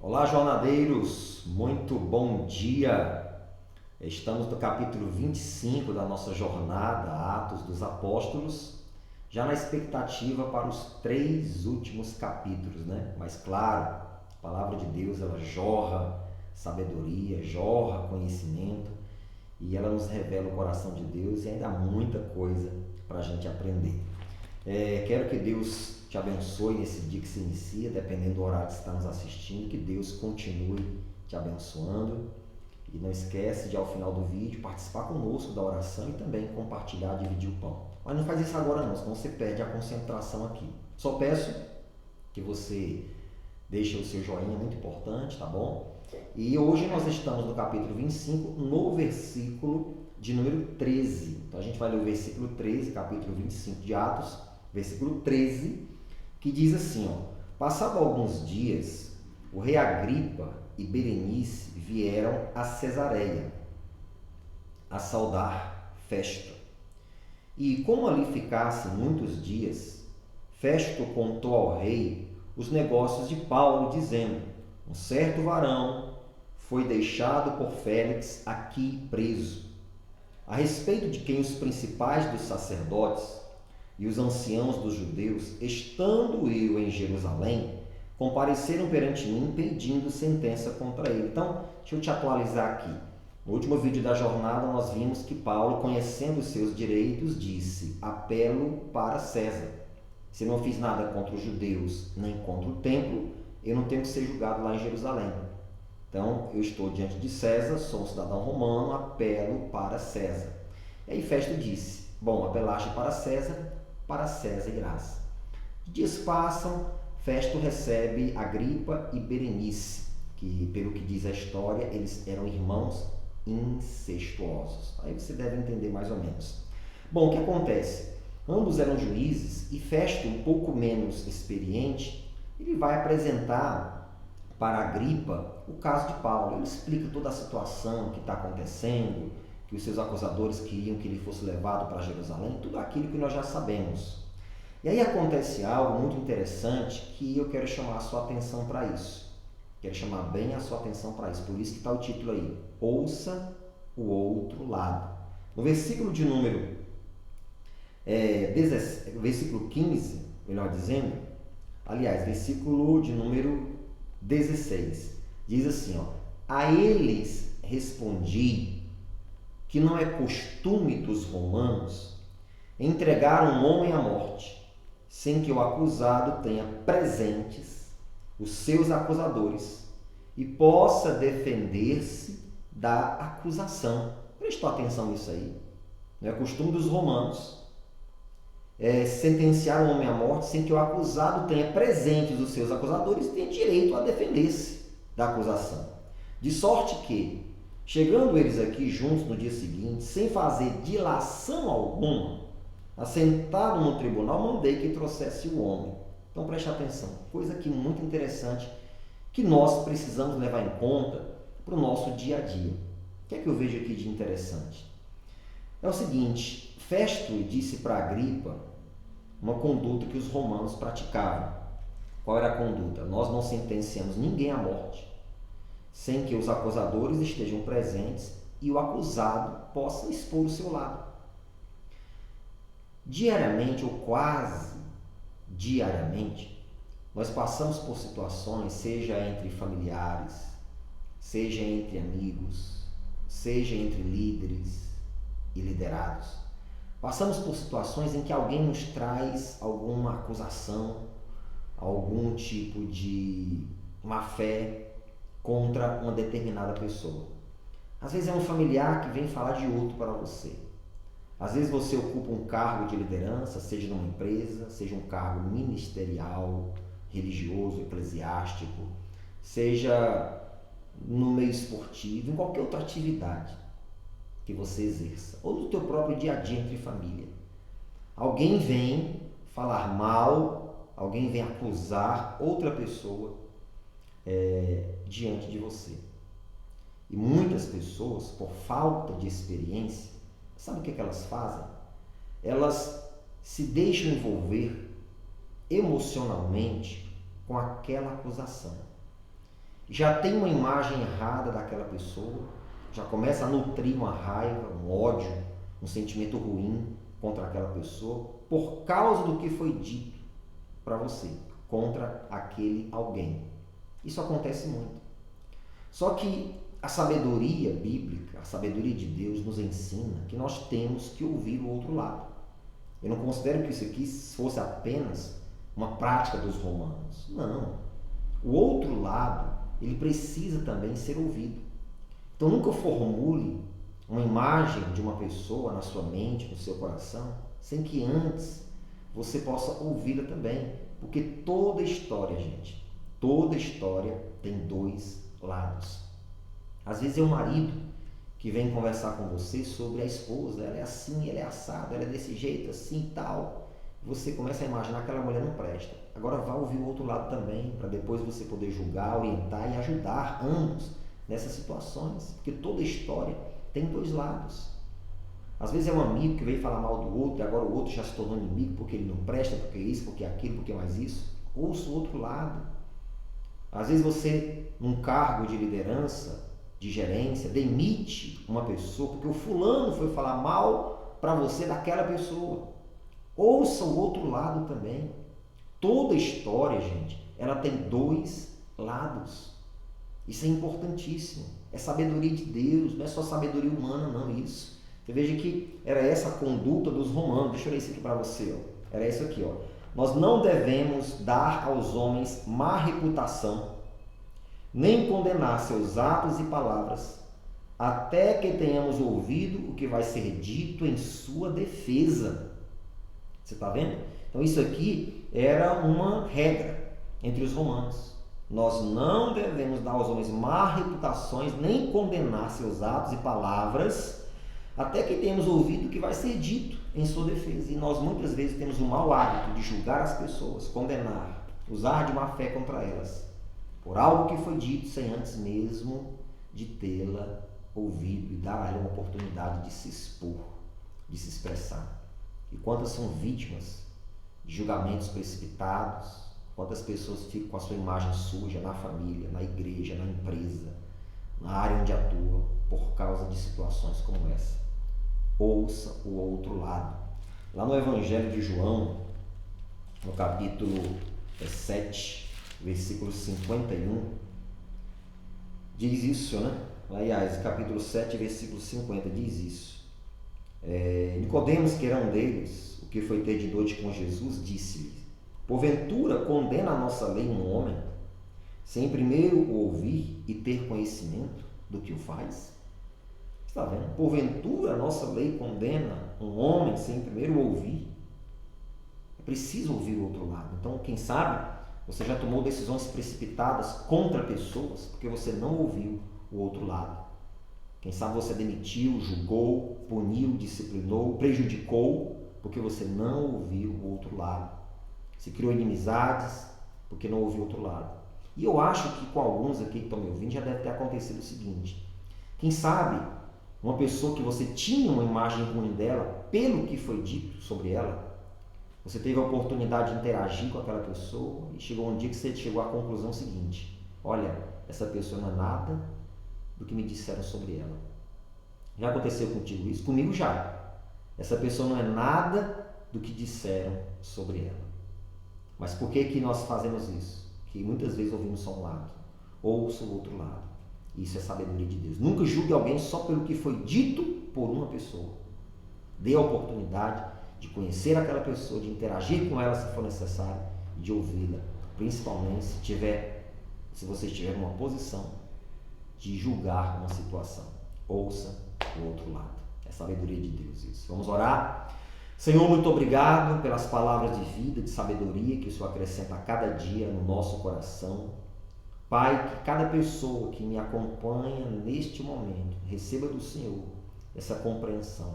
Olá, jornadeiros, muito bom dia. Estamos no capítulo 25 da nossa jornada, Atos dos Apóstolos, já na expectativa para os 3 últimos capítulos, né? Mas claro, a palavra de Deus, ela jorra sabedoria, jorra conhecimento e ela nos revela o coração de Deus e ainda há muita coisa para a gente aprender. Quero que Deus te abençoe nesse dia que se inicia, dependendo do horário que você está nos assistindo, que Deus continue te abençoando. E não esquece de, ao final do vídeo, participar conosco da oração e também compartilhar, dividir o pão. Mas não faz isso agora não, senão você perde a concentração aqui. Só peço que você deixe o seu joinha, muito importante, tá bom? E hoje nós estamos no capítulo 25, no versículo de número 13. Então a gente vai ler o versículo 13, capítulo 25 de Atos, versículo 13, que diz assim, passado alguns dias, o rei Agripa e Berenice vieram a Cesareia a saudar Festo. E como ali ficassem muitos dias, Festo contou ao rei os negócios de Paulo, dizendo: um certo varão foi deixado por Félix aqui preso, a respeito de quem os principais dos sacerdotes e os anciãos dos judeus, estando eu em Jerusalém, compareceram perante mim pedindo sentença contra ele. Então, deixa eu te atualizar aqui. No último vídeo da jornada, nós vimos que Paulo, conhecendo os seus direitos, disse: apelo para César. Se não fiz nada contra os judeus, nem contra o templo, eu não tenho que ser julgado lá em Jerusalém. Então, eu estou diante de César, sou um cidadão romano, apelo para César. E aí Festo disse: bom, apelaste para César e graça. Dias passam, Festo recebe Agripa e Berenice, que, pelo que diz a história, eles eram irmãos incestuosos. Aí você deve entender mais ou menos. Bom, o que acontece? Ambos eram juízes e Festo, um pouco menos experiente, ele vai apresentar para Agripa o caso de Paulo. Ele explica toda a situação que está acontecendo, que os seus acusadores queriam que ele fosse levado para Jerusalém, tudo aquilo que nós já sabemos. E aí acontece algo muito interessante que eu quero chamar a sua atenção para isso. Quero chamar bem a sua atenção para isso. Por isso que está o título aí: ouça o outro lado. No versículo de número versículo 15, melhor dizendo, aliás, versículo de número 16, diz assim, a eles respondi que não é costume dos romanos entregar um homem à morte, sem que o acusado tenha presentes os seus acusadores e possa defender-se da acusação. Prestou atenção nisso aí? Não é costume dos romanos sentenciar um homem à morte sem que o acusado tenha presentes os seus acusadores e tenha direito a defender-se da acusação. De sorte que, chegando eles aqui juntos no dia seguinte, sem fazer dilação alguma, assentado no tribunal, mandei que trouxesse o homem. Então preste atenção, coisa aqui muito interessante que nós precisamos levar em conta para o nosso dia a dia. O que é que eu vejo aqui de interessante? É o seguinte, Festo disse para Agripa uma conduta que os romanos praticavam. Qual era a conduta? Nós não sentenciamos ninguém à morte sem que os acusadores estejam presentes e o acusado possa expor o seu lado. Diariamente ou quase diariamente, nós passamos por situações, seja entre familiares, seja entre amigos, seja entre líderes e liderados. Passamos por situações em que alguém nos traz alguma acusação, algum tipo de má-fé contra uma determinada pessoa. Às vezes é um familiar que vem falar de outro para você. Às vezes você ocupa um cargo de liderança, seja numa empresa, seja um cargo ministerial, religioso, eclesiástico, seja no meio esportivo, em qualquer outra atividade que você exerça, ou no teu próprio dia a dia entre família. Alguém vem falar mal, alguém vem acusar outra pessoa diante de você. E muitas pessoas, por falta de experiência, sabe o que elas fazem? Elas se deixam envolver emocionalmente com aquela acusação. já tem uma imagem errada daquela pessoa, já começa a nutrir uma raiva, um ódio, um sentimento ruim contra aquela pessoa, por causa do que foi dito para você, contra aquele alguém. Isso acontece muito. Só que a sabedoria bíblica, a sabedoria de Deus nos ensina que nós temos que ouvir o outro lado. Eu não considero que isso aqui fosse apenas uma prática dos romanos. Não. O outro lado, ele precisa também ser ouvido. Então nunca formule uma imagem de uma pessoa na sua mente, no seu coração, sem que antes você possa ouvi-la também. Porque toda história, gente, toda história tem dois lados. Às vezes é o marido que vem conversar com você sobre a esposa, ela é assim, ela é assada, ela é desse jeito, assim e tal. Você começa a imaginar que aquela mulher não presta. Agora vá ouvir o outro lado também, para depois você poder julgar, orientar e ajudar ambos nessas situações. Porque toda história tem dois lados. Às vezes é um amigo que veio falar mal do outro e agora o outro já se tornou inimigo porque ele não presta, porque isso, porque aquilo, porque mais isso. Ouça o outro lado. Às vezes você, num cargo de liderança, de gerência, demite uma pessoa porque o fulano foi falar mal para você daquela pessoa. Ouça o outro lado também. Toda história, gente, ela tem dois lados. Isso é importantíssimo. É sabedoria de Deus, não é só sabedoria humana, não, isso. Você veja que era essa a conduta dos romanos. Deixa eu ler isso aqui para você. Ó. Era isso aqui. Ó. Nós não devemos dar aos homens má reputação, nem condenar seus atos e palavras, até que tenhamos ouvido o que vai ser dito em sua defesa. Você está vendo? Então isso aqui era uma regra entre os romanos. Nós não devemos dar aos homens má reputações, nem condenar seus atos e palavras, até que tenhamos ouvido o que vai ser dito em sua defesa. E nós muitas vezes temos o mau hábito de julgar as pessoas, condenar, usar de má fé contra elas, por algo que foi dito sem antes mesmo de tê-la ouvido e dar a ela uma oportunidade de se expor, de se expressar. E quantas são vítimas de julgamentos precipitados, quantas pessoas ficam com a sua imagem suja na família, na igreja, na empresa, na área onde atua, por causa de situações como essa. Ouça o outro lado. Lá no Evangelho de João, no capítulo 7, versículo 51, diz isso, né? Aliás, capítulo 7, versículo 50, diz isso. Nicodemos, que era um deles, o que foi ter de noite com Jesus, disse-lhe: porventura condena a nossa lei um homem, sem primeiro o ouvir e ter conhecimento do que o faz? Está vendo? Porventura a nossa lei condena um homem sem primeiro o ouvir? É preciso ouvir o outro lado. Então, quem sabe, você já tomou decisões precipitadas contra pessoas porque você não ouviu o outro lado. Quem sabe você demitiu, julgou, puniu, disciplinou, prejudicou porque você não ouviu o outro lado. Se criou inimizades porque não ouviu o outro lado. E eu acho que com alguns aqui que estão me ouvindo já deve ter acontecido o seguinte: quem sabe uma pessoa que você tinha uma imagem ruim dela, pelo que foi dito sobre ela, você teve a oportunidade de interagir com aquela pessoa e chegou um dia que você chegou à conclusão seguinte: olha, essa pessoa não é nada do que me disseram sobre ela. Já aconteceu contigo isso? Comigo já. Essa pessoa não é nada do que disseram sobre ela. Mas por que nós fazemos isso? Que muitas vezes ouvimos só um lado. Ouça o outro lado. Isso é sabedoria de Deus. Nunca julgue alguém só pelo que foi dito por uma pessoa. Dê a oportunidade de conhecer aquela pessoa, de interagir com ela se for necessário, e de ouvi-la. Principalmente se você estiver numa posição de julgar uma situação. Ouça o outro lado. É sabedoria de Deus isso. Vamos orar? Senhor, muito obrigado pelas palavras de vida, de sabedoria que o Senhor acrescenta a cada dia no nosso coração. Pai, que cada pessoa que me acompanha neste momento receba do Senhor essa compreensão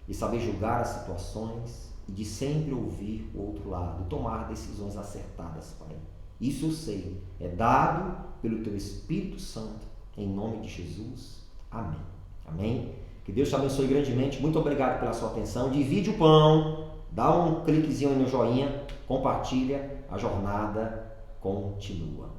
e saber julgar as situações e de sempre ouvir o outro lado e tomar decisões acertadas, Pai. Isso eu sei, é dado pelo Teu Espírito Santo, em nome de Jesus. Amém. Amém. Que Deus te abençoe grandemente. Muito obrigado pela sua atenção. Divide o pão, dá um cliquezinho aí no joinha, compartilha, a jornada continua.